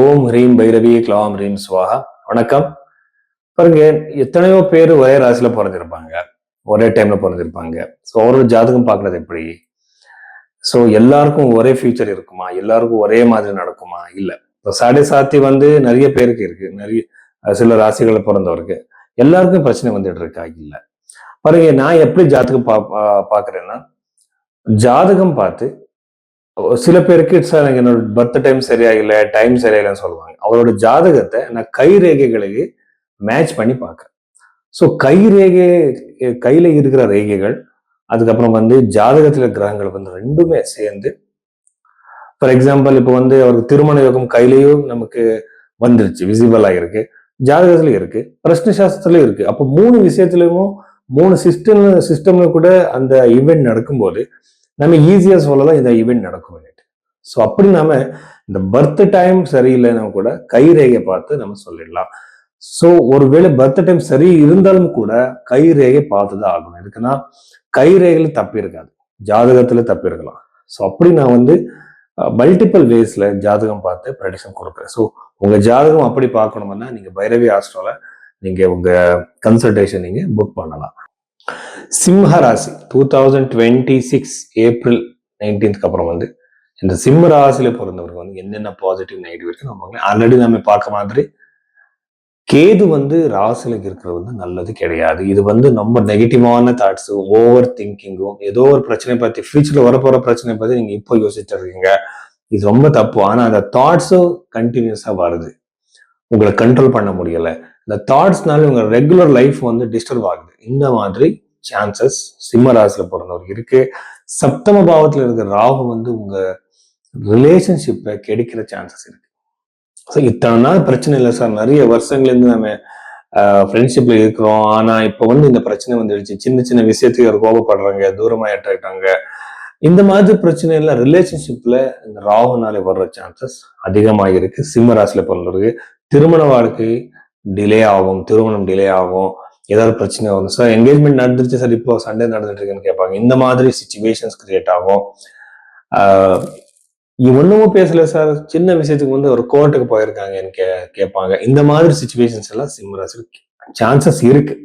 ஓம் ஹ்ரீம் பைரவி க்ளாம் ஹ்ரீம் ஸ்வாஹா. வணக்கம். பாருங்க, எத்தனையோ பேர் ஒரே ராசியில பிறந்திருப்பாங்க, ஒரே டைம்ல பிறந்திருப்பாங்க. ஸோ அவரோட ஜாதகம் பார்க்கறது எப்படி? ஸோ எல்லாருக்கும் ஒரே ஃபியூச்சர் இருக்குமா? எல்லாருக்கும் ஒரே மாதிரி நடக்குமா? இல்ல. இப்போ சாடை சாத்தி நிறைய பேருக்கு இருக்கு, நிறைய சில ராசிகளை பிறந்தவருக்கு எல்லாருக்கும் பிரச்சனை வந்துட்டு இருக்கா? இல்ல. பாருங்க, நான் எப்படி ஜாதகம் பாக்குறேன்னா, ஜாதகம் பார்த்து சில பேருக்கு சார் என்னோட பர்த் டைம் சரியாயில்லை, டைம் சரியாயில்லைன்னு சொல்லுவாங்க. அவரோட ஜாதகத்தை நான் கை ரேகைகளுக்கு மேட்ச் பண்ணி பார்க்குறேன். ஸோ கை ரேகை, கையில இருக்கிற ரேகைகள், அதுக்கப்புறம் ஜாதகத்துல கிரகங்கள் ரெண்டுமே சேர்ந்து, ஃபார் எக்ஸாம்பிள் இப்போ அவருக்கு திருமண யோகம் கையிலையும் நமக்கு வந்துருச்சு, விசிபிள் ஆகிருக்கு, ஜாதகத்துலயும் இருக்கு, பிரஷ்ன சாஸ்திரத்துலயும் இருக்கு. அப்போ மூணு விஷயத்துலயும் மூணு சிஸ்டம்ல கூட அந்த ஈவெண்ட் நடக்கும்போது நம்ம ஈஸியா சொல்லலாம் இந்த ஈவெண்ட் நடக்கும். ஸோ அப்படி நாம இந்த பர்த் டைம் சரியில்லைன்னா கூட கை ரேகை பார்த்து நம்ம சொல்லிடலாம். ஸோ ஒருவேளை பர்த் டைம் சரி இருந்தாலும் கூட கை ரேகை பார்த்துதான் ஆகணும். எதுக்குன்னா கை ரேகையில தப்பி இருக்காது, ஜாதகத்துல தப்பி இருக்கலாம். ஸோ அப்படி நான் மல்டிபிள் வேஸ்ல ஜாதகம் பார்த்து ப்ரெடிக்ஷன் கொடுக்குறேன். ஸோ உங்க ஜாதகம் அப்படி பார்க்கணும்னா நீங்க பைரவி ஆஸ்ட்ரோல நீங்க உங்க கன்சல்டேஷன் நீங்க புக் பண்ணலாம். சிம்ம ராசி 2026 ஏப்ரல் 19th அப்புறம் இந்த சிம்ம ராசியில பிறந்தவருக்கு என்னென்ன பாசிட்டிவ் நெகட்டிவ் இருக்கு நம்ம ஆல்ரெடி நம்ம பார்க்க மாதிரி, கேது ராசியில இருக்கிறது நல்லது கிடையாது. இது ரொம்ப நெகட்டிவான தாட்ஸ், ஓவர் திங்கிங்கும், ஏதோ ஒரு பிரச்சனை பத்தி ஃபியூச்சர்ல வரப்போற பிரச்சனை பத்தி நீங்க இப்போ யோசிச்சு இருக்கீங்க. இது ரொம்ப தப்பு. ஆனா அந்த தாட்ஸும் கண்டினியூஸா வருது, உங்களை கண்ட்ரோல் பண்ண முடியல. இந்த தாட்ஸ்னால உங்க ரெகுலர் லைஃப் டிஸ்டர்ப் ஆகுது. இந்த மாதிரி சான்சஸ் சிம்ம ராசியில பிறந்தவருக்கு இருக்கு. சப்தம பாவத்துல இருக்கிற ராகு உங்க ரிலேஷன்ஷிப்பை கெடுக்கிற சான்சஸ் இருக்கு. ஸோ இத்தனை நாள் பிரச்சனை இல்லை சார், நிறைய வருஷங்கள்லேருந்து நம்ம ஃப்ரெண்ட்ஷிப்ல இருக்கிறோம், ஆனா இப்போ இந்த பிரச்சனை வந்துடுச்சு, சின்ன சின்ன விஷயத்துக்கு கோபப்படுறாங்க, தூரமாயிட்டாங்க, இந்த மாதிரி பிரச்சனை எல்லாம் ரிலேஷன்ஷிப்ல இந்த ராகுனாலே வர்ற சான்சஸ் அதிகமாக இருக்கு. சிம்ம ராசியில பிறந்தவருக்கு திருமண வாழ்க்கை டிலே ஆகும், திருமணம் டிலே ஆகும், ஏதாவது பிரச்சனை வரும். சார் என்கேஜ்மெண்ட் நடந்துருச்சு சார், இப்போ சண்டே நடந்துட்டு இருக்குன்னு கேட்பாங்க. இந்த மாதிரி சிச்சுவேஷன்ஸ் கிரியேட் ஆகும். ஒண்ணுமும் பேசல சார், சின்ன விஷயத்துக்கு ஒரு கோர்ட்டுக்கு போயிருக்காங்கன்னு கேட்பாங்க. இந்த மாதிரி சிச்சுவேஷன்ஸ் எல்லாம் சிம்ம ராசிக்கு சான்சஸ் இருக்கு.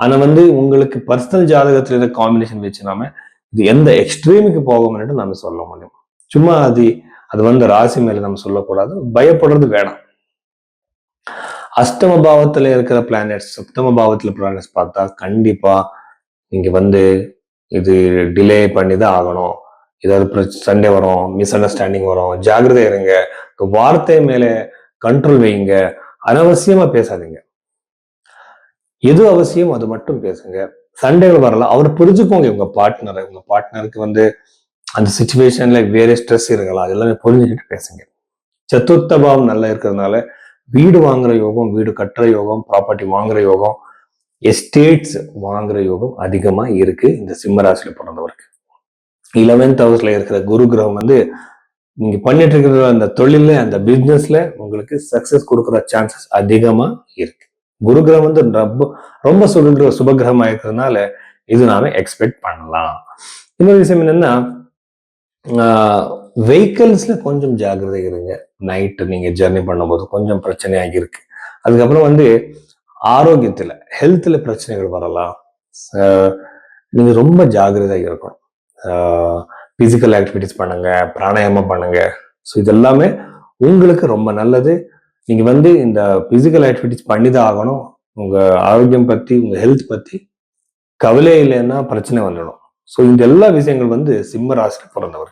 ஆனா உங்களுக்கு பர்சனல் ஜாதகத்துல இருக்க காம்பினேஷன் வச்சு நாம இது எந்த எக்ஸ்ட்ரீமுக்கு போகும்னு நம்ம சொல்ல முடியும். சும்மா அது ராசி மேல நம்ம சொல்லக்கூடாது, பயப்படுறது வேணாம். அஷ்டம பாவத்துல இருக்கிற பிளானட்ஸ், சப்தம பாவத்துல பிளானட்ஸ் பார்த்தா கண்டிப்பா நீங்க இது டிலே பண்ணிதான் ஆகணும். ஏதாவது சண்டே வரும், மிஸ் அண்டர்ஸ்டாண்டிங் வரும், ஜாகிரதை இருங்க, வார்த்தை மேல கண்ட்ரோல் வைங்க, அனவசியமா பேசாதீங்க. எது அவசியம் அது மட்டும் பேசுங்க. சண்டைகள் வரலாம், அவர் புரிஞ்சுக்கோங்க. உங்க பார்ட்னருக்கு அந்த சிச்சுவேஷன்ல வேற ஸ்ட்ரெஸ் இருக்கலாம், அதெல்லாமே புரிஞ்சுக்கிட்டு பேசுங்க. சத்துர்த்த பாவம் நல்லா இருக்கிறதுனால வீடு வாங்குற யோகம், வீடு கட்டுற யோகம், ப்ராப்பர்ட்டி வாங்குற யோகம், எஸ்டேட்ஸ் வாங்குற யோகம் அதிகமா இருக்கு இந்த சிம்ம ராசியில பிறந்தவருக்கு. 11th ஹவுஸ்ல இருக்கிற குரு கிரகம் நீங்க பண்ணிட்டு இருக்கிற அந்த தொழில, அந்த பிசினஸ்ல உங்களுக்கு சக்சஸ் கொடுக்குற சான்சஸ் அதிகமா இருக்கு. குரு கிரகம் ரொம்ப ரொம்ப சுபகிரகமா இருக்கிறதுனால இது நாம எக்ஸ்பெக்ட் பண்ணலாம். இன்னொரு விஷயம் என்னன்னா, வெஹிக்கிள்ஸ்ல கொஞ்சம் ஜாகிரதை இருங்க. நைட்டு நீங்க ஜெர்னி பண்ணும்போது கொஞ்சம் பிரச்சனையாகி இருக்கு. அதுக்கப்புறம் ஆரோக்கியத்துல, ஹெல்த்ல பிரச்சனைகள் வரலாம். நீங்க ரொம்ப ஜாகிரதையா இருக்கணும். பிசிக்கல் ஆக்டிவிட்டிஸ் பண்ணுங்க, பிராணாயாமம் பண்ணுங்க. ஸோ இதெல்லாமே உங்களுக்கு ரொம்ப நல்லது. நீங்க இந்த பிசிக்கல் ஆக்டிவிட்டிஸ் பண்ணிதான் ஆகணும். உங்க ஆரோக்கியம் பத்தி, உங்க ஹெல்த் பத்தி கவலை இல்லைன்னா பிரச்சனை வந்துடும். ஸோ இந்த எல்லா விஷயங்கள் சிம்ம ராசியில பிறந்தவர்.